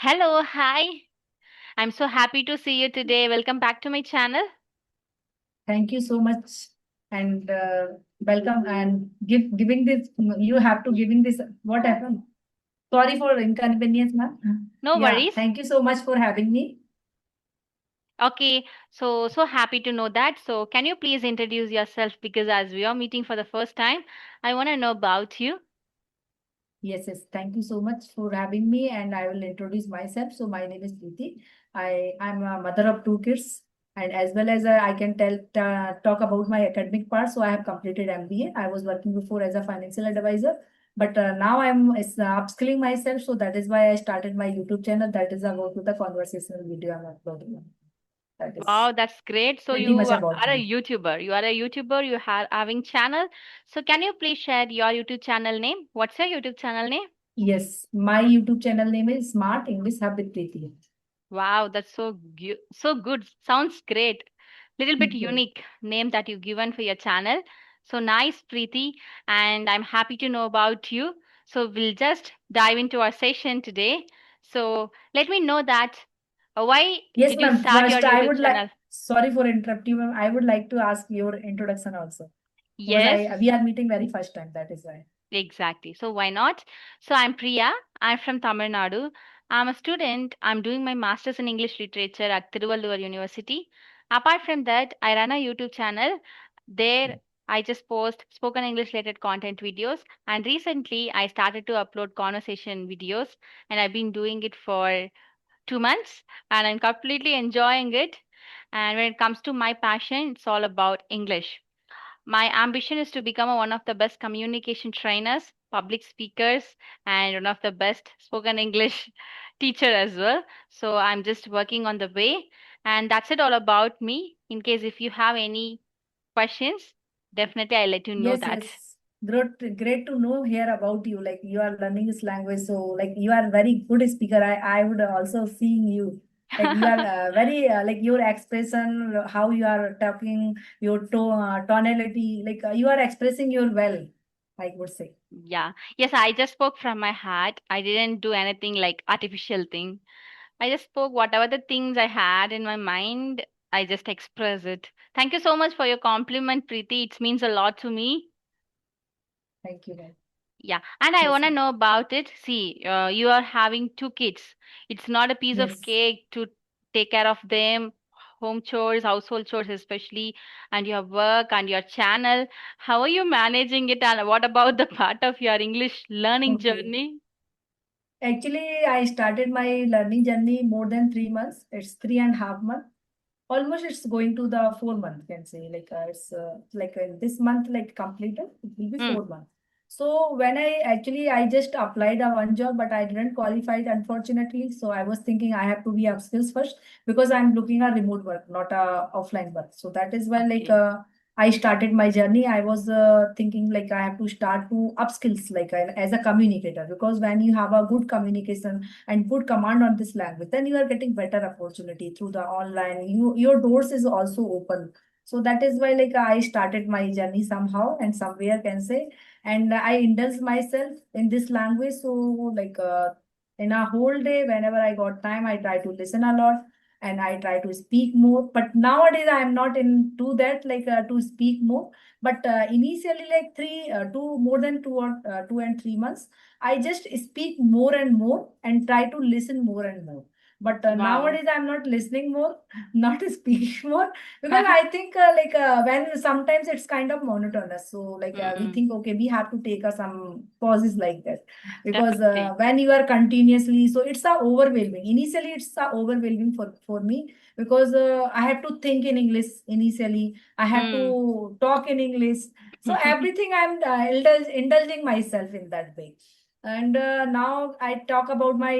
Hello, hi. I'm so happy to see you today. Welcome back to my channel. Thank you so much and welcome and giving this. You have to giving this. What happened? Sorry for inconvenience, ma'am. No Yeah, worries. thank you so much for having me. Okay, so happy to know that. So, can you please introduce yourself because as we are meeting for the first time, I want to know about you. Yes. Thank you so much for having me, and I will introduce myself. So my name is Preeti. I'm a mother of two kids, and as well as I can talk about my academic part. So I have completed MBA. I was working before as a financial advisor, but now I'm upskilling myself. So that is why I started my YouTube channel. That is about the conversational video I'm uploading. That is Wow, that's great. So pretty you much are about a me. YouTuber. You are a YouTuber. You have having channel. So can you please share your YouTube channel name? What's your YouTube channel name? Yes, my YouTube channel name is Smart English Hub with Preeti. Wow, that's so good. Sounds great. Little bit Okay. unique name that you've given for your channel. So nice, Preeti, and I'm happy to know about you. So we'll just dive into our session today. So let me know that why Yes, did you ma'am. start your First, I YouTube would like, channel? sorry for interrupting, ma'am. I would like to ask your introduction also. Because Yes, we are meeting very first time. That is why. exactly. So why not? So I'm Priya. I'm from Tamil Nadu. I'm a student. I'm doing my master's in English literature at Tiruvallur University. Apart from that, I run a YouTube channel. There, I just post spoken English related content videos. And recently, I started to upload conversation videos, and I've been doing it for 2 months, and I'm completely enjoying it. And when it comes to my passion, it's all about English. My ambition is to become one of the best communication trainers, public speakers, and one of the best spoken English teacher as well. So I'm just working on the way. And that's it all about me. In case if you have any questions, definitely I'll let you know that. Yes. Great to know here about you. Like you are learning this language, so like you are very good speaker. I would also seeing you. Like you are very like your expression, how you are talking, your tonality. Like you are expressing your well. I would say. Yeah. Yes, I just spoke from my heart. I didn't do anything like artificial thing. I just spoke whatever the things I had in my mind. I just express it. Thank you so much for your compliment, Preeti. It means a lot to me. Thank you, ma'am. Yeah, and I Yes, want to ma'am. know about it. See, you are having two kids. It's not a piece of Yes. cake to take care of them, home chores, household chores especially, and your work and your channel. How are you managing it? And what about the part of your English learning Okay. journey? Actually, I started my learning journey more than 3 months. It's 3.5 months. Almost it's going to the 4 month, can say. Like it's like this month, like completed, it will be Mm, 4 months. So when I just applied a one job, but I didn't qualify it, unfortunately. So I was thinking I have to be upskills first because I'm looking at remote work, not a offline work. So that is why okay. I started my journey. I was thinking like I have to start to upskills like as a communicator, because when you have a good communication and good command on this language, then you are getting better opportunity through the online. Your doors is also open. So that is why like I started my journey somehow and somewhere, can say, and I indulge myself in this language. So like in a whole day, whenever I got time, I try to listen a lot and I try to speak more. But nowadays I am not into that, like to speak more. But initially, like more than 2 and 3 months, I just speak more and more and try to listen more and more. But Wow. nowadays I'm not listening more, not speaking more, because I think when sometimes it's kind of monotonous. So like we Mm, think, okay, we have to take some pauses like that, because definitely. when you are continuously, so it's overwhelming. Initially, it's overwhelming for me, because I have to think in English initially. I have Mm. to talk in English. So everything I'm indulging myself in that way. And now I talk about my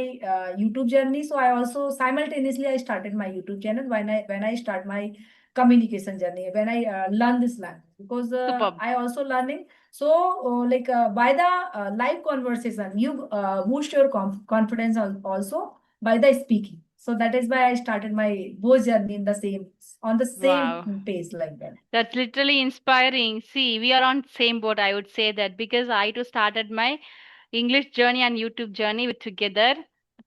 YouTube journey. So I also simultaneously I started my YouTube channel when I start my communication journey, when I learn this language, because Superb. I also learning. So by the live conversation, you boost your confidence also by the speaking. So that is why I started my both journey in the same on the Wow. same pace like that. That's literally inspiring. See, we are on same boat, I would say that because I too started my English journey and YouTube journey with together.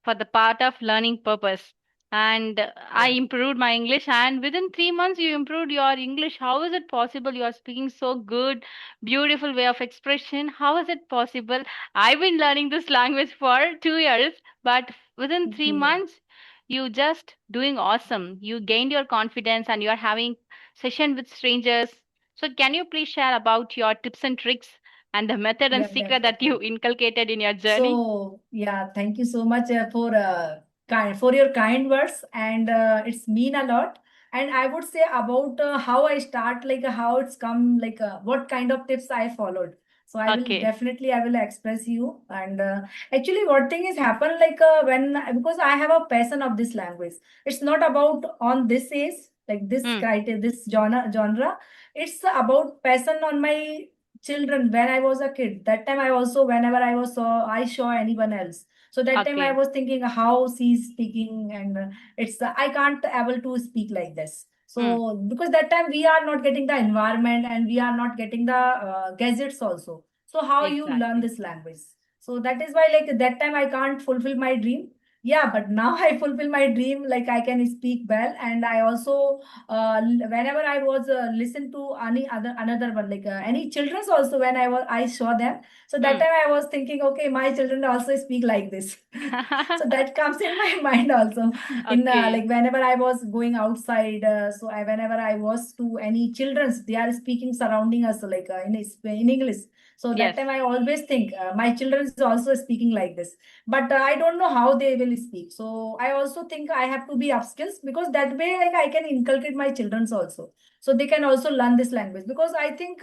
for the part of learning purpose. And I Yeah. improved my English, and within 3 months, you improved your English. How is it possible? You are speaking so good, beautiful way of expression. How is it possible? I've been learning this language for 2 years, but within three Okay. months, you just doing awesome. You gained your confidence, and you are having session with strangers. So, can you please share about your tips and tricks and the method and Yeah, secret that you definitely. inculcated in your journey? So yeah, thank you so much for your kind words, and it's mean a lot. And I would say about how I start, like how it's come, like what kind of tips I followed. So Okay. I will express you. And actually, what thing is happened, like when, because I have a passion of this language. It's not about on this age, like this Hmm. criteria, this genre. It's about passion on my children when I was a kid. That time I also, whenever I saw anyone else. So that time I Okay. was thinking how she's speaking, and it's I can't able to speak like this. Hmm. So because that time we are not getting the environment and we are not getting the gadgets also. So how you learn Exactly. this language? So that is why, like that time I can't fulfill my dream. Yeah, but now I fulfill my dream. Like I can speak well, and I also whenever I was listen to any other another one, like any children's also, when I saw them. So that Hmm. time I was thinking, okay, my children also speak like this. So that comes in my mind also. In Okay. like whenever I was going outside, whenever I was to any children's, they are speaking surrounding us, like in English. So that Yes. time I always think my children is also speaking like this, but I don't know how they will speak. So I also think I have to be upskills, because that way, like I can inculcate my children's also, so they can also learn this language. Because I think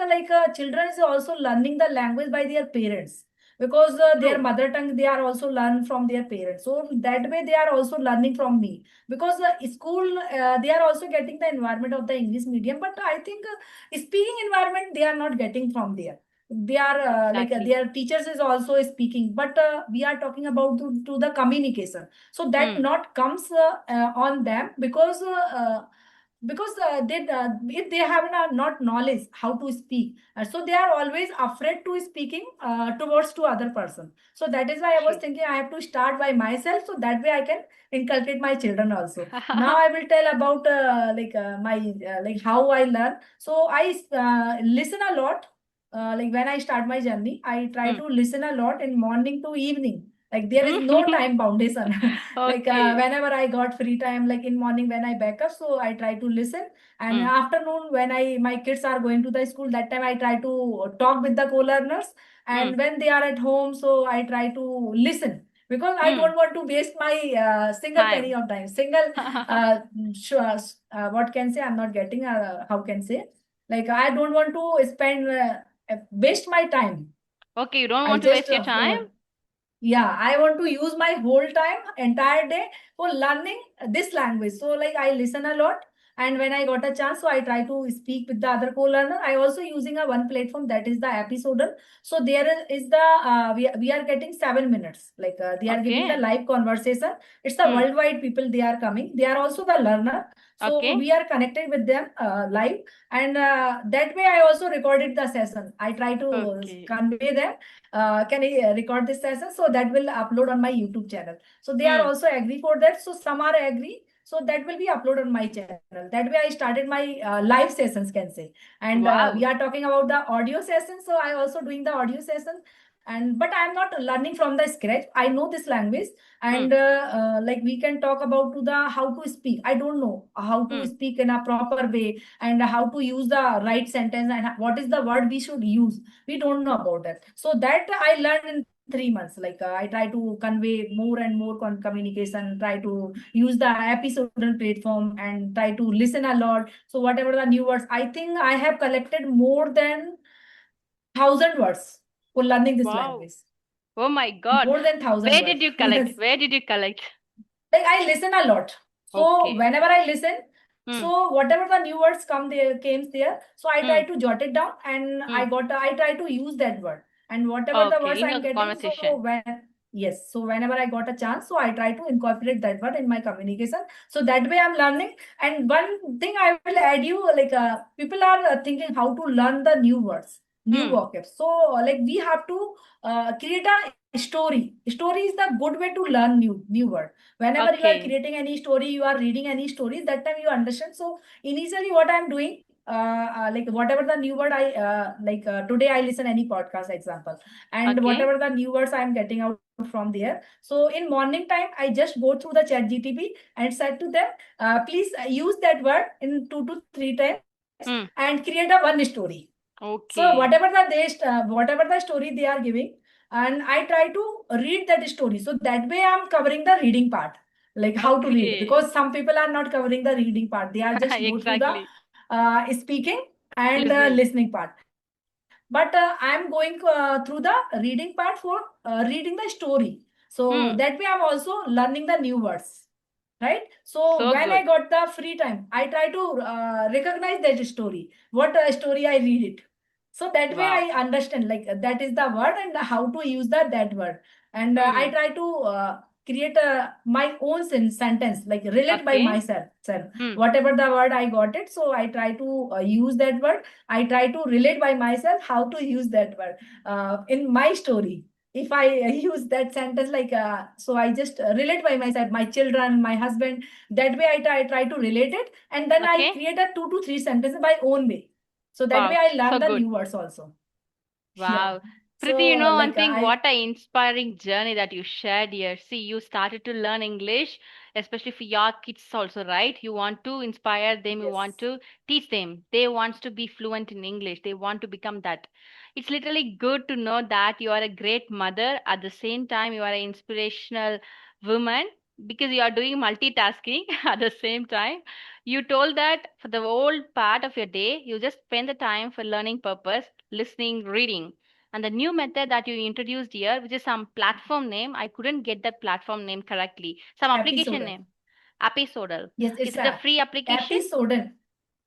children is also learning the language by their parents, because their True. mother tongue they are also learn from their parents, so that way they are also learning from me. Because school they are also getting the environment of the English medium, but I think speaking environment they are not getting from there. They are Exactly. their teachers is also speaking, but we are talking about to the communication. So that Hmm. not comes on them, because if they have not knowledge how to speak, so they are always afraid to speaking towards to other person. So that is why I was True. thinking I have to start by myself, so that way I can inculcate my children also. Now I will tell about my like how I learn. So I listen a lot. Like when I start my journey, I try Hmm. to listen a lot in morning to evening. Like there is no time foundation. Like Okay. whenever I got free time, like in morning when I back up, so I try to listen. And Hmm. afternoon when I my kids are going to the school, that time I try to talk with the co-learners. Hmm. And when they are at home, so I try to listen, because I Hmm. don't want to waste my single penny Time. of time. Single sure, what can say, I'm not getting how can say, like I don't want to spend waste my time. Okay, you don't I want to just waste your time? yeah, I want to use my whole time, entire day, for learning this language. So like I listen a lot, and when I got a chance, so I try to speak with the other co-learner. I also using a one platform, that is the Episodal. So there is the we are getting 7 minutes. Like they are giving the Okay. live conversation. It's the Hmm. worldwide people they are coming. They are also the learner. So Okay. we are connected with them live, and that way I also recorded the session. I try to Okay. convey them, can I record this session, so that will upload on my YouTube channel. So they are Hmm. also agree for that. So some are agree. So that will be uploaded on my channel. That way I started my live sessions, can say. And we Wow. are talking about the audio sessions. So I also doing the audio sessions. And but I'm not learning from the scratch. I know this language, Hmm. and like we can talk about to the how to speak. I don't know how to Hmm. speak in a proper way, and how to use the right sentence, and what is the word we should use. We don't know about that. So that I learned in 3 months. Like I try to convey more and more communication, try to use the episodal platform, and try to listen a lot. So whatever the new words, I think I have collected more than 1,000 words for learning this Wow. language. Oh my God. More than thousand Where words. did you collect? Yes. Where did you collect? Like I listen a lot. So Okay. whenever I listen, Hmm. so whatever the new words come there came there, so I Hmm. try to jot it down, and Hmm. I try to use that word. And whatever the Okay. words In I'm your getting, so conversation. when yes, so whenever I got a chance, so I try to incorporate that word in my communication. So that way I'm learning. And one thing I will add you, like people are thinking how to learn the new words, new Hmm. vocab. So like we have to create a story. Story is the good way to learn new word. Whenever you are Okay. creating any story, you are reading any stories, that time you understand. So initially what I'm doing, like whatever the new word I today I listen any podcast example, and Okay. whatever the new words I'm getting out from there. So in morning time, I just go through the chat GTP and said to them, please use that word in 2 to 3 times Hmm. and create a one story. So Okay. whatever the story they are giving, and I try to read that story. So that way I'm covering the reading part, like how to read, Okay. because some people are not covering the reading part. They are just go through the Exactly. speaking and Listening. listening part. But I'm going through the reading part for reading the story. So Hmm. that way I'm also learning the new words, right? So So when I good. got the free time, I try to recognize that story, what story I read it. So that way Wow. I understand, like that is the word and how to use that word. And I Hmm. try to create my own sentence, like relate by Okay. myself. Hmm. Whatever the word I got it, so I try to use that word. I try to relate by myself how to use that word in my story. If I use that sentence, like so I just relate by myself, my children, my husband. That way I try to relate it, and then I Okay. create a 2 to 3 sentences by own way. So that way Wow. I So learn the good. new words also. Yeah. Wow. So Preeti, you know one like thing, I what a inspiring journey that you shared here. See, you started to learn English, especially for your kids also, right? You want to inspire them, you want yes, to teach them. They want to be fluent in English. They want to become that. It's literally good to know that you are a great mother. At the same time, you are an inspirational woman because you are doing multitasking at the same time. You told that for the whole part of your day, you just spend the time for learning purpose, listening, reading. And the new method that you introduced here, which is some platform name, I couldn't get that platform name correctly. Some application episode. name, Episodal. Yes, Is it's it a a free application? episode.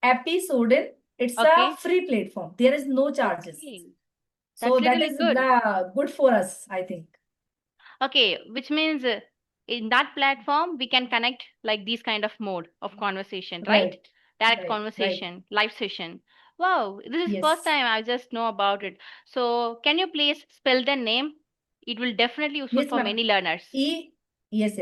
Episode. It's a Okay. free platform. There is no charges. Okay. So That's that literally is good. the good for us, I think. Okay, which means in that platform we can connect like these kind of mode of conversation, right? Right. Direct Right. conversation, live session. Wow, this is first Yes. time I just know about it. So can you please spell the name? It will definitely useful Yes, for ma'am. many learners. E, yes.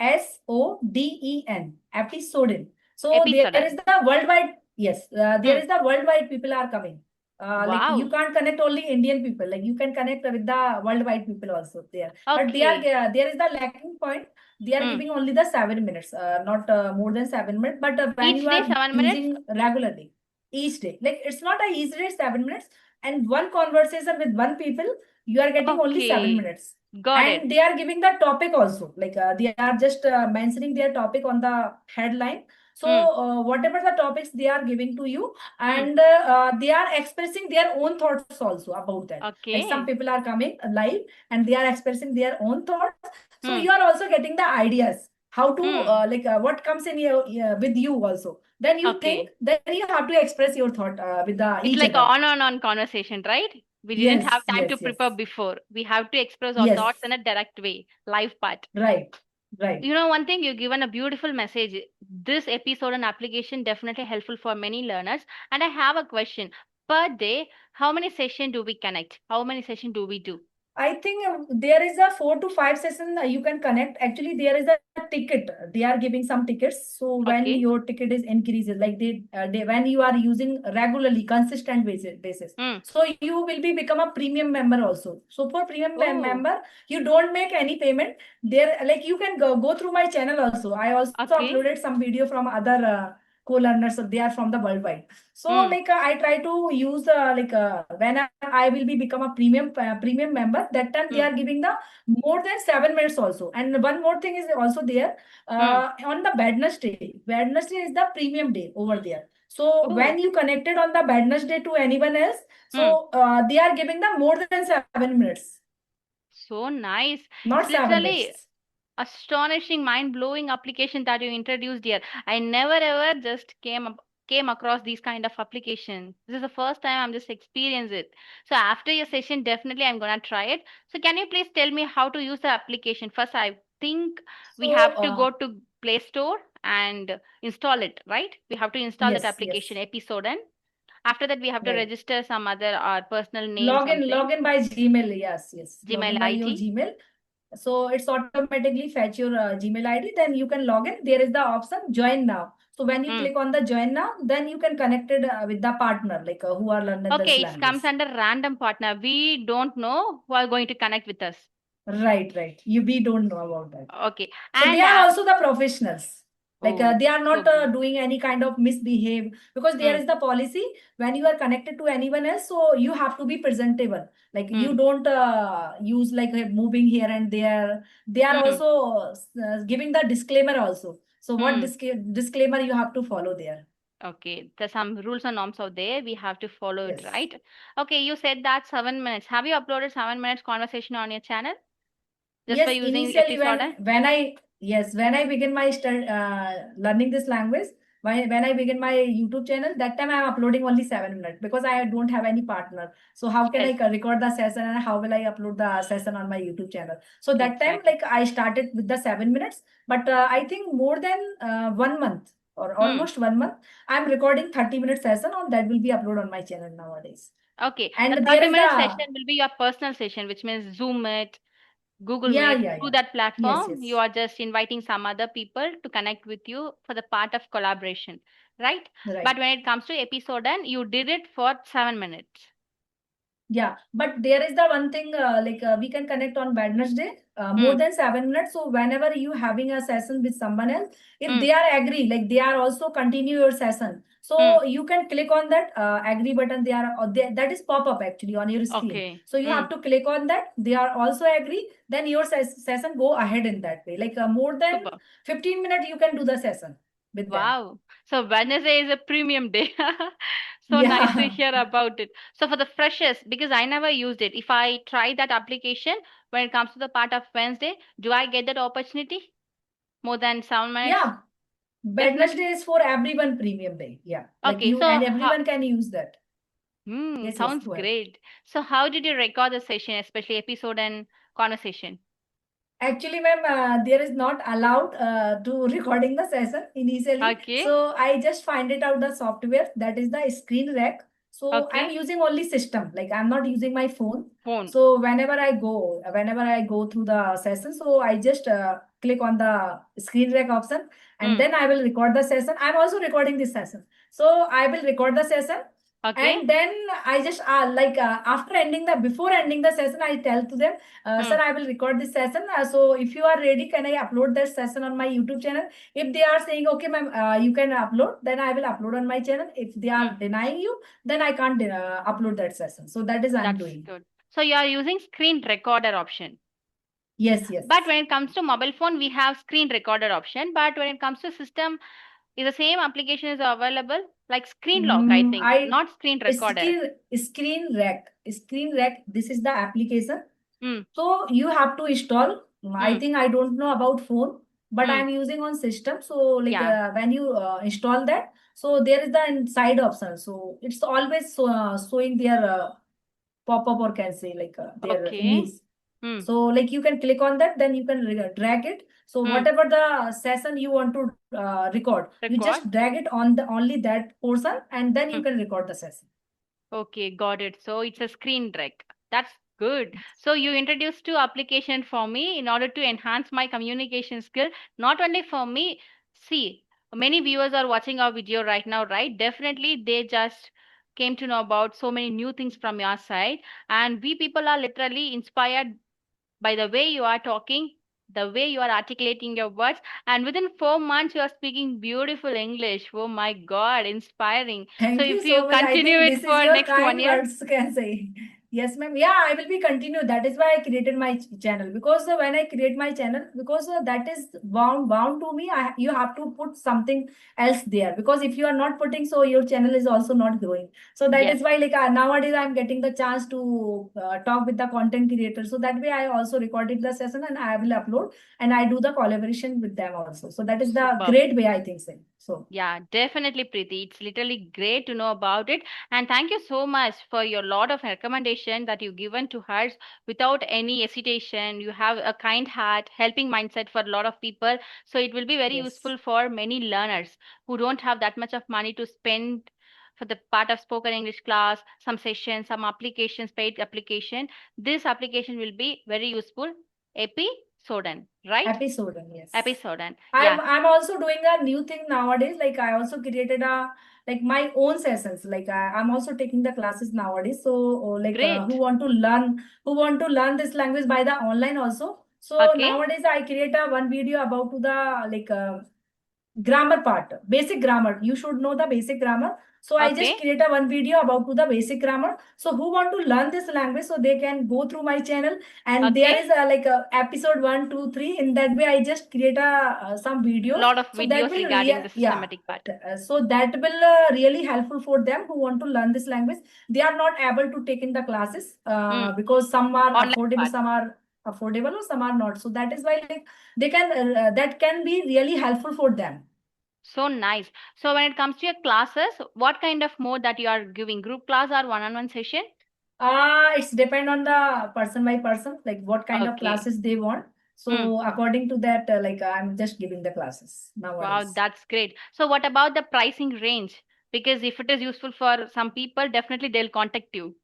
Episodin. Episodin. So there is Episodal. the worldwide, yes, there Hmm. is the worldwide people are coming. Like you Wow. can't connect only Indian people, like you can connect with the worldwide people also there. But Okay. there is the lacking point. They are Hmm. giving only the 7 minutes, not more than 7 minutes. But when Each you day are 7 minutes? using regularly each day, like it's not a each day 7 minutes, and one conversation with one people, you are getting only seven Okay. minutes Got and it. they are giving the topic also, like they are just mentioning their topic on the headline. So Hmm. whatever the topics they are giving to you, Hmm. and they are expressing their own thoughts also about that. Like some Okay. people are coming live and they are expressing their own thoughts, so Hmm. you are also getting the ideas how to Hmm. what comes in your with you also. Then you think, Okay. then you have to express your thought with the It's each like other. on conversation, right? We didn't have Yes, time to yes, yes, prepare before. We have to express our yes. thoughts in a direct way, live part. Right, right. You know, one thing, you've given a beautiful message. This episode and application definitely helpful for many learners. And I have a question. Per day, how many session do we connect? How many session do we do? I think there is a 4 to 5 session you can connect. Actually, there is a ticket. They are giving some tickets. So when Okay. your ticket is increases, like they when you are using regularly, consistent basis, Hmm. so you will be become a premium member also. So for premium Oh, member, you don't make any payment. There, like you can go through my channel also. I also okay. uploaded some video from other co-learners. So they are from the worldwide. So Hmm. like I try to use when I will be become a premium member. That time they Hmm. are giving the more than 7 minutes also. And one more thing is also there Hmm. on the Wednesday. Wednesday is the premium day over there. So when Oh. you connected on the Wednesday to anyone else, Hmm. so they are giving the more than 7 minutes, So nice. not It's seven literally minutes. astonishing, mind-blowing application that you introduced here. I never ever just came across these kind of application. This is the first time I'm just experience it. So after your session, definitely I'm gonna try it. So can you please tell me how to use the application? First, I think we So have to go to Play Store and install it, right? We have to install that yes, application yes, episode After that, we have to Right. register some other personal name, something, Log in by Gmail. Yes, yes. Log Gmail in by your ID. Gmail. So it's automatically fetch your Gmail ID. Then you can log in. There is the option join now. So when you Hmm. click on the join now, then you can connect it with the partner, like who are learning this Okay, it language. comes under random partner. We don't know who are going to connect with us. Right, right. We don't know about that. Okay, So they and are also the professionals. Like oh, they are so not good. doing any kind of misbehave, because there Hmm. is the policy when you are connected to anyone else. So you have to be presentable. Like you Hmm. don't use like moving here and there. They are Hmm. also giving the disclaimer also. So what Hmm. disclaimer you have to follow there? Okay, there's some rules and norms out there. We have to follow it, Yes. right? Okay, you said that 7 minutes. Have you uploaded 7 minutes conversation on your channel just by Yes, using initially episode? when I begin my learning this language, when I begin my YouTube channel, that time I am uploading only 7 minutes because I don't have any partner. So how can Yes, I record the session and how will I upload the session on my YouTube channel? So that time, exactly. like I started with the 7 minutes, but I think more than 1 month or Hmm. almost 1 month, I'm recording 30 minute session on that will be uploaded on my channel nowadays. Okay, the And there is 30-minute the session will be your personal session, which means Zoom Meet, Google yeah, Meet. yeah, Through yeah. that Yes, platform, you yes. are just inviting some other people to connect with you for the part of collaboration, right? But Right. when it comes to episode, and you did it for 7 minutes. Yeah, but there is the one thing like we can connect on Wednesday more Hmm. than 7 minutes. So whenever you having a session with someone else, if Hmm. they are agree, like they are also continue your session, Hmm. so you can click on that agree button. That is pop up actually on your screen. Okay. So you Hmm. have to click on that. They are also agree. Then your session go ahead in that way. Like more than Super. 15 minutes, you can do the session with them. Wow. So Wednesday is a premium day. So nice to Yeah. hear about it. So for the freshers, because I never used it, if I try that application when it comes to the part of Wednesday, do I get that opportunity? More than 7 minutes? Yeah. Wednesday Definitely. is for everyone premium day. Yeah. Like Okay, you so and how, everyone can use that. Yes, yes, sounds go ahead. great. So how did you record the session, especially episode and conversation? Actually, ma'am, there is not allowed to recording the session initially. Okay, So I just find it out the software that is the screen rec. So I'm okay, using only system, like I'm not using my phone. phone. So whenever I go through the session, so I just click on the screen rec option and Hmm. then I will record the session. I'm also recording this session. So I will record the session. Okay. And then I just after ending the before ending the session, I tell to them, Hmm. sir, I will record this session. So if you are ready, can I upload that session on my YouTube channel? If they are saying, okay, ma'am, you can upload, then I will upload on my channel. If they Hmm. are denying you, then I can't upload that session. So that is I'm That's doing. good. So you are using screen recorder option. Yes, yes. But when it comes to mobile phone, we have screen recorder option. But when it comes to system, is the same application is available like screen lock, I think, I not screen recorder. screen rec. This is the application. Hmm. So you have to install. I Hmm. think I don't know about phone, but Hmm. I'm using on system. So like Yeah. when you install that, so there is the inside option. So it's always showing their pop-up or can say like their Okay. image. Hmm. So like you can click on that, then you can drag it. So Hmm. whatever the session you want to record, you Record. just drag it on the only that portion, and then Hmm. you can record the session. Okay, got it. So it's a screen rec. That's good. So you introduced two application for me in order to enhance my communication skill. Not only for me. See, many viewers are watching our video right now, right? Definitely they just came to know about so many new things from your side. And we people are literally inspired by the way you are talking, the way you are articulating your words, and within 4 months you are speaking beautiful English. Oh my God, inspiring. So Thank you if you so much. I continue think it this is for your next one kind year, words, can say. Yes, ma'am. Yeah, I will be continue. That is why I created my channel, because when I create my channel, because that is bound to me. You have to put something else there, because if you are not putting, so your channel is also not growing. So that yes, is why like nowadays I'm getting the chance to talk with the content creator. So that way I also recorded the session and I will upload, and I do the collaboration with them also. So that is the superb. great way I think so. So Yeah, definitely, Preeti. It's literally great to know about it. And thank you so much for your lot of recommendation that you've given to us without any hesitation. You have a kind heart, helping mindset for a lot of people. So it will be very yes. useful for many learners who don't have that much of money to spend for the part of spoken English class, some sessions, some applications, paid application, this application will be very useful. Episoden, right? Episode, yes. Episoden. I'm Yeah. I'm also doing a new thing nowadays. Like I also created a like my own sessions. Like I'm also taking the classes nowadays. So who Great. want to learn this language by the online also. So Okay. nowadays I create a one video about to the grammar part, basic grammar. You should know the basic grammar. So I Okay. just create a one video about to the basic grammar. So who want to learn this language, so they can go through my channel, and there Okay. is a episode 1, 2, 3. In that way, I just create some videos. Lot of So that videos will regarding the yeah. systematic part. So that will really helpful for them who want to learn this language. They are not able to take in the classes because some are Online affordable, part. some are affordable, or some are not. So that is why they can that can be really helpful for them. So nice. So when it comes to your classes, what kind of mode that you are giving? Group class or one-on-one session? It's depend on the person by person, like what kind of Okay. classes they want. Hmm. So according to that, I'm just giving the classes Wow, nowadays. that's great. So what about the pricing range? Because if it is useful for some people, definitely they'll contact you.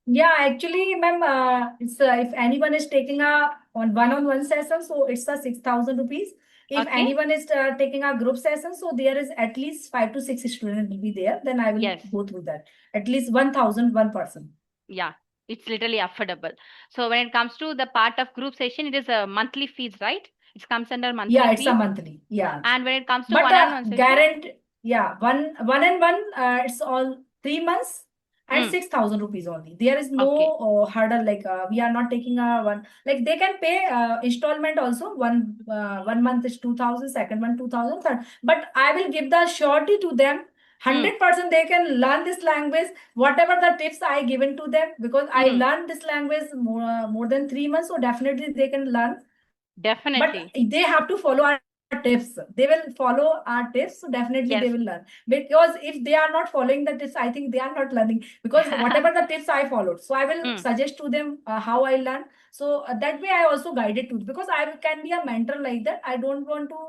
Yeah, actually, ma'am, it's if anyone is taking a one-on-one session, so it's a 6,000 rupees. If Okay? anyone is taking a group session, so there is at least 5 to 6 students will be there. Then I will Yes. go through that. At least 1,000 one person. Yeah. It's literally affordable. So when it comes to the part of group session, it is a monthly fees, right? It comes under monthly Yeah, it's a fees. monthly. Yeah. And when it comes to But one-on-one session, yeah, one and one, it's all 3 months and hmm. 6,000 rupees only. There is no Okay. hurdle, like we are not taking a one, like they can pay installment also. One month is 2,000, second one 2,000, but I will give the surety to them. Hmm. 100% they can learn this language, whatever the tips I given to them, because I Hmm. learned this language more than 3 months, so definitely they can learn. But Definitely. they have to follow our tips. They will follow our tips, so definitely they Yes. will learn. Because if they are not following the tips, I think they are not learning. Because whatever the tips I followed, so I will Hmm. suggest to them how I learn. So that way I also guided to, because I can be a mentor like that. I don't want to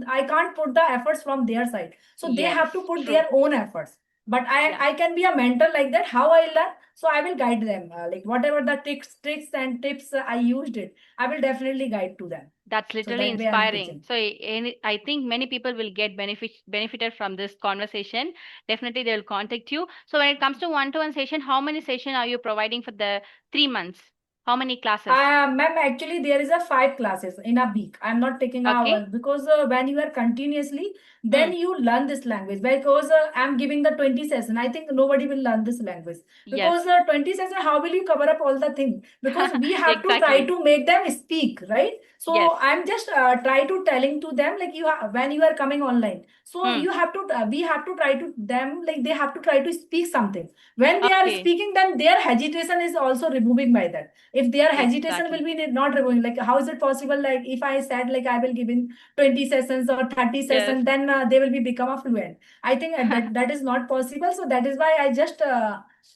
I can't put the efforts from their side. So they Yes. have to put True. their own efforts. But Yeah. I can be a mentor like that. How I learn, so I will guide them. Like whatever the tricks and tips I used it, I will definitely guide to them. That's So literally that way I'm inspiring. teaching. So I think many people will get benefited from this conversation. Definitely they will contact you. So when it comes to one-to-one session, how many session are you providing for the 3 months? How many classes? Ma'am, actually, there is a 5 classes in a week. I'm not taking a Okay. one, because when you are continuously, then Hmm. you learn this language. Because I'm giving the 20 session. I think nobody will learn this language, Yes. because 20 session, how will you cover up all the thing? Because we have to try Exactly. to make them speak, right? Yes. So I'm just try to telling to them, like when you are coming online, so Hmm. you have to we have to try to them, like they have to try to speak something. When they are Okay. speaking, then their hesitation is also removing by that. If their hesitation will Exactly. be not removing, like how is it possible, like if I said like I will give in 20 sessions or 30 Yes. sessions, then they will be become a fluent. I think that is not possible. So that is why I just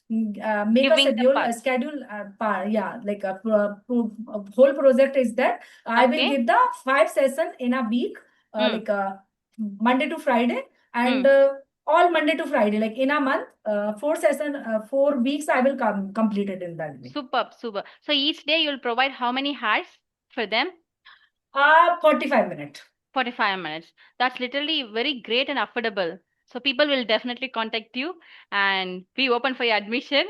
make a Giving the schedule, parts. yeah, like a whole project is that I will Okay. give the 5 sessions in a week, Hmm. Monday to Friday, and Hmm. all Monday to Friday, like in a month, 4 session, 4 weeks I will complete it in that way. Superb. Super. So each day you'll provide how many hours for them? 45 minutes. 45 minutes. That's literally very great and affordable. So people will definitely contact you and be open for your admission.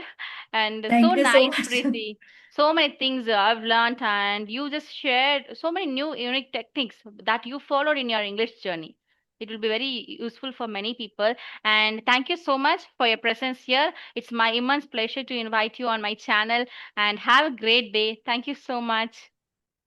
And so Thank you so nice, much. Preeti. So many things I've learned, and you just shared so many new unique techniques that you followed in your English journey. It will be very useful for many people. And thank you so much for your presence here. It's my immense pleasure to invite you on my channel, and have a great day. Thank you so much.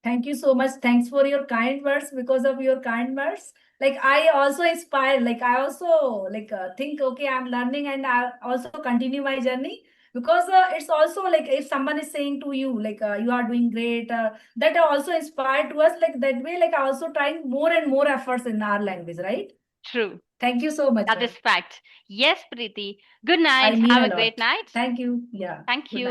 Thank you so much. Thanks for your kind words. Because of your kind words, like I also inspire. Like I also think, okay, I'm learning, and I also continue my journey. Because it's also like if someone is saying to you like you are doing great, that also inspired to us. Like that way, like I also trying more and more efforts in our language, right? True. Thank you so much, That is ma'am. fact. Yes, Preeti. Good I night. mean Have a a great lot. night. Thank you. Yeah. Thank Good you. night.